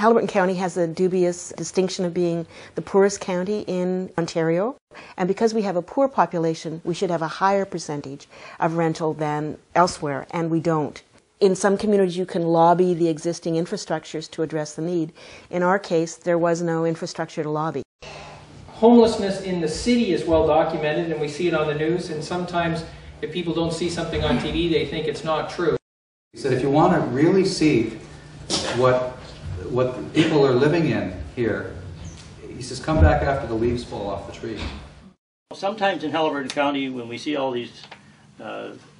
Haliburton County has a dubious distinction of being the poorest county in Ontario, and because we have a poor population, we should have a higher percentage of rental than elsewhere, and we don't. In some communities, you can lobby the existing infrastructures to address the need. In our case, there was no infrastructure to lobby. Homelessness in the city is well documented, and we see it on the news, and sometimes if people don't see something on TV, they think it's not true. He said, if you want to really see what people are living in here, he says, come back after the leaves fall off the tree. Sometimes in Haliburton County, when we see all these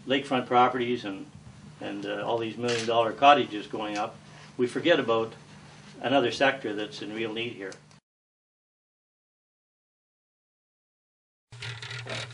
lakefront properties and all these $1 million cottages going up, we forget about another sector that's in real need here.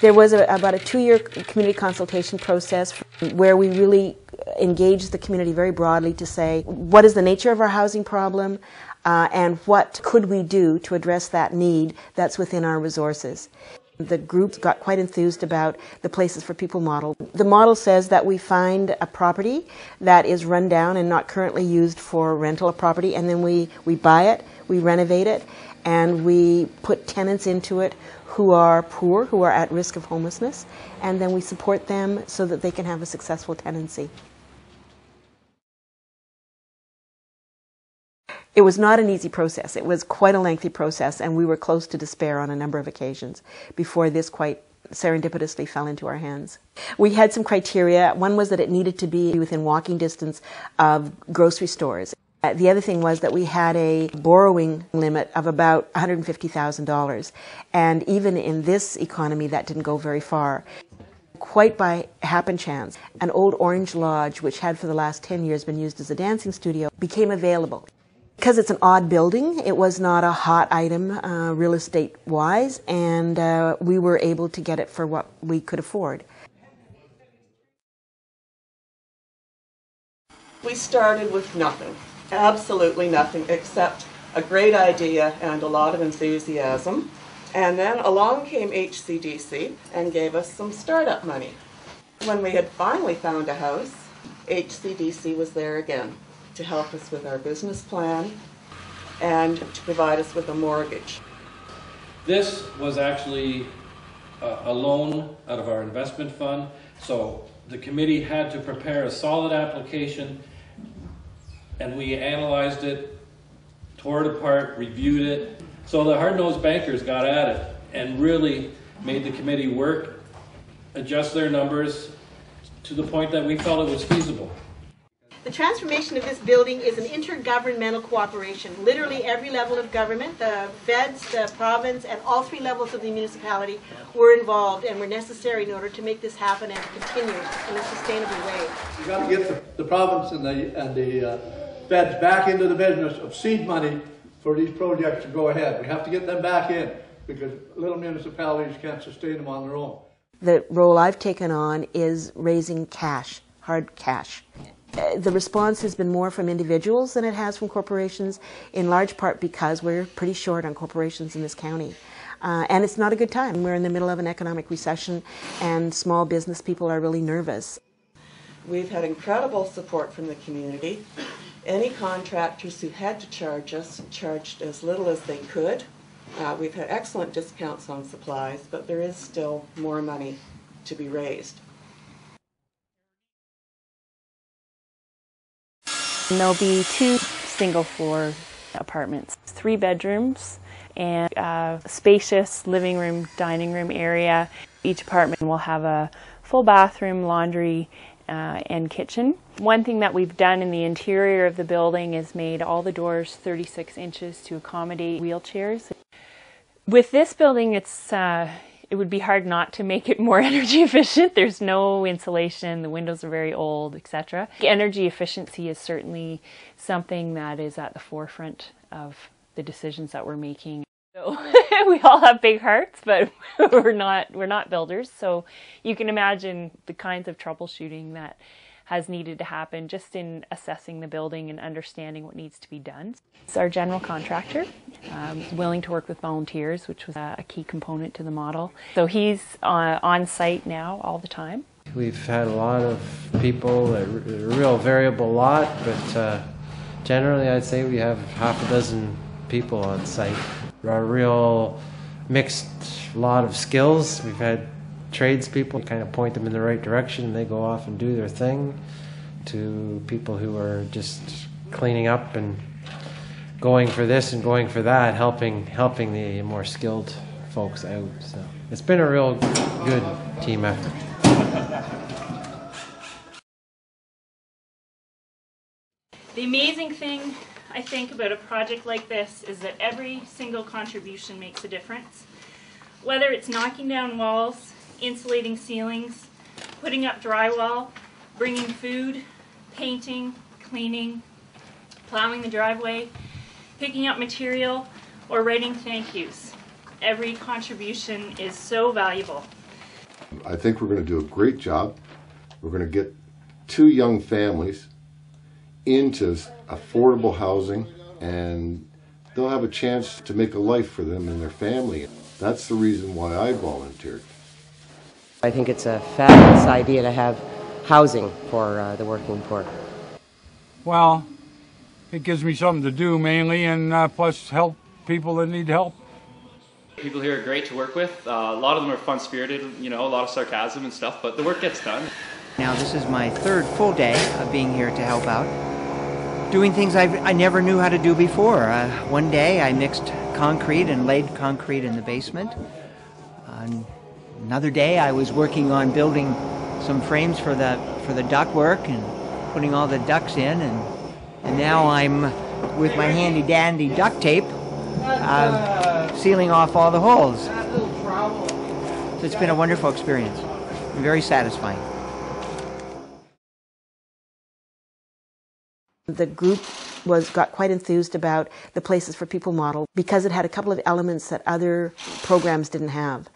There was about a 2-year community consultation process where we really engaged the community very broadly to say, what is the nature of our housing problem and what could we do to address that need that's within our resources. The group got quite enthused about the Places for People model. The model says that we find a property that is run down and not currently used for rental of property, and then we buy it, we renovate it, and we put tenants into it who are poor, who are at risk of homelessness, and then we support them so that they can have a successful tenancy. It was not an easy process. It was quite a lengthy process, and we were close to despair on a number of occasions before this quite serendipitously fell into our hands. We had some criteria. One was that it needed to be within walking distance of grocery stores. The other thing was that we had a borrowing limit of about $150,000, and even in this economy that didn't go very far. Quite by happen chance, an old orange lodge, which had for the last 10 years been used as a dancing studio, became available. Because it's an odd building, it was not a hot item real estate-wise, and we were able to get it for what we could afford. We started with nothing, absolutely nothing, except a great idea and a lot of enthusiasm. And then along came HCDC and gave us some startup money. When we had finally found a house, HCDC was there again to help us with our business plan and to provide us with a mortgage. This was actually a loan out of our investment fund, so the committee had to prepare a solid application, and we analyzed it, tore it apart, reviewed it. So the hard-nosed bankers got at it and really made the committee work, adjust their numbers to the point that we felt it was feasible. The transformation of this building is an intergovernmental cooperation. Literally every level of government, the feds, the province, and all 3 levels of the municipality were involved and were necessary in order to make this happen and continue in a sustainable way. You've got to get the province and the feds back into the business of seed money for these projects to go ahead. We have to get them back in because little municipalities can't sustain them on their own. The role I've taken on is raising cash, hard cash. The response has been more from individuals than it has from corporations, in large part because we're pretty short on corporations in this county. And it's not a good time. We're in the middle of an economic recession, and small business people are really nervous. We've had incredible support from the community. Any contractors who had to charge us charged as little as they could. We've had excellent discounts on supplies, but there is still more money to be raised. And there'll be 2 single-floor apartments, 3 bedrooms, and a spacious living room, dining room area. Each apartment will have a full bathroom, laundry, and kitchen. One thing that we've done in the interior of the building is made all the doors 36 inches to accommodate wheelchairs. With this building, it would be hard not to make it more energy efficient. There's no insulation, the windows are very old, etc. Energy efficiency is certainly something that is at the forefront of the decisions that we're making. So we all have big hearts, but we're not builders. So you can imagine the kinds of troubleshooting that has needed to happen just in assessing the building and understanding what needs to be done. It's our general contractor, willing to work with volunteers, which was a key component to the model. So he's on site now all the time. We've had a lot of people, a real variable lot, but Generally, I'd say we have half a dozen people on site. A real mixed lot of skills. We've had tradespeople, kind of point them in the right direction and they go off and do their thing, to people who are just cleaning up and going for this and going for that, helping the more skilled folks out. So it's been a real good team effort. The amazing thing, I think, about a project like this is that every single contribution makes a difference. Whether it's knocking down walls, insulating ceilings, putting up drywall, bringing food, painting, cleaning, plowing the driveway, picking up material, or writing thank yous. Every contribution is so valuable. I think we're going to do a great job. We're going to get 2 young families into affordable housing, and they'll have a chance to make a life for them and their family. That's the reason why I volunteered. I think it's a fabulous idea to have housing for the working poor. Well, it gives me something to do mainly, and plus help people that need help. People here are great to work with. A lot of them are fun-spirited, you know, a lot of sarcasm and stuff, but the work gets done. Now this is my 3rd full day of being here to help out. Doing things I never knew how to do before. One day I mixed concrete and laid concrete in the basement. Another day I was working on building some frames for the ductwork and putting all the ducts in, and now I'm with my handy dandy duct tape sealing off all the holes. So it's been a wonderful experience, very satisfying. The group got quite enthused about the Places for People model because it had a couple of elements that other programs didn't have.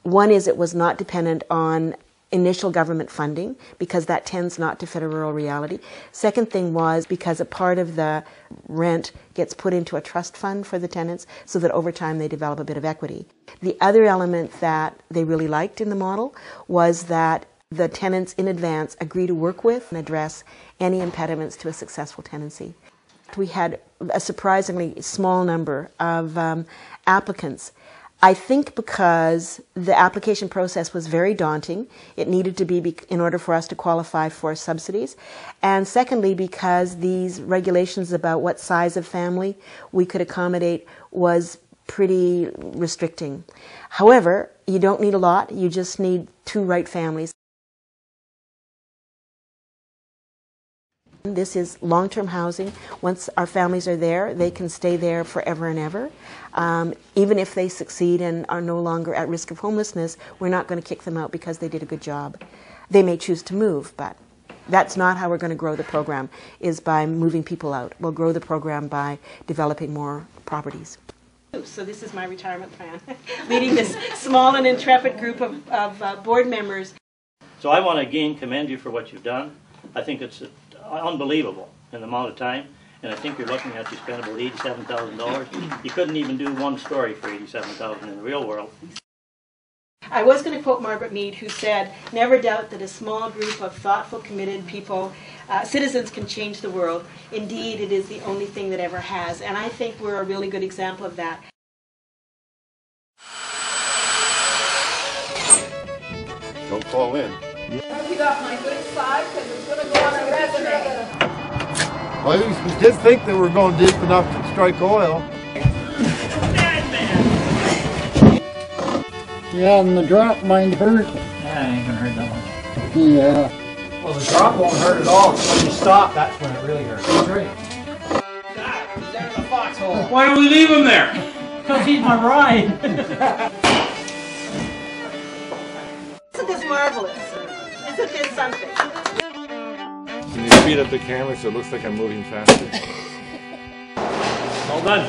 One is it was not dependent on initial government funding, because that tends not to fit a rural reality. Second thing was because a part of the rent gets put into a trust fund for the tenants so that over time they develop a bit of equity. The other element that they really liked in the model was that the tenants in advance agree to work with and address any impediments to a successful tenancy. We had a surprisingly small number of applicants. I think because the application process was very daunting. It needed to be in order for us to qualify for subsidies. And secondly, because these regulations about what size of family we could accommodate was pretty restricting. However, you don't need a lot. You just need 2 right families. This is long-term housing. Once our families are there, they can stay there forever and ever. Even if they succeed and are no longer at risk of homelessness, we're not going to kick them out because they did a good job. They may choose to move, but that's not how we're going to grow the program, is by moving people out. We'll grow the program by developing more properties. So this is my retirement plan, leading this small and intrepid group of board members. So I want to again commend you for what you've done. I think it's unbelievable in the amount of time, and I think you're looking at, you spent about $87,000. You couldn't even do 1 story for $87,000 in the real world. I was going to quote Margaret Mead, who said, "Never doubt that a small group of thoughtful, committed people, citizens, can change the world. Indeed, it is the only thing that ever has." And I think we're a really good example of that. Don't fall in. You got my good side because it's going to go on a resume. Well, we did think that we were going deep enough to strike oil. Yeah, and the drop might hurt. Yeah, it ain't gonna hurt that much. Yeah. Well, the drop won't hurt at all. When you stop, that's when it really hurts. That's right. God, he's there in the foxhole. Why don't we leave him there? Because he's my ride. Isn't this marvelous? Isn't this something? Can you speed up the camera so it looks like I'm moving faster? All done.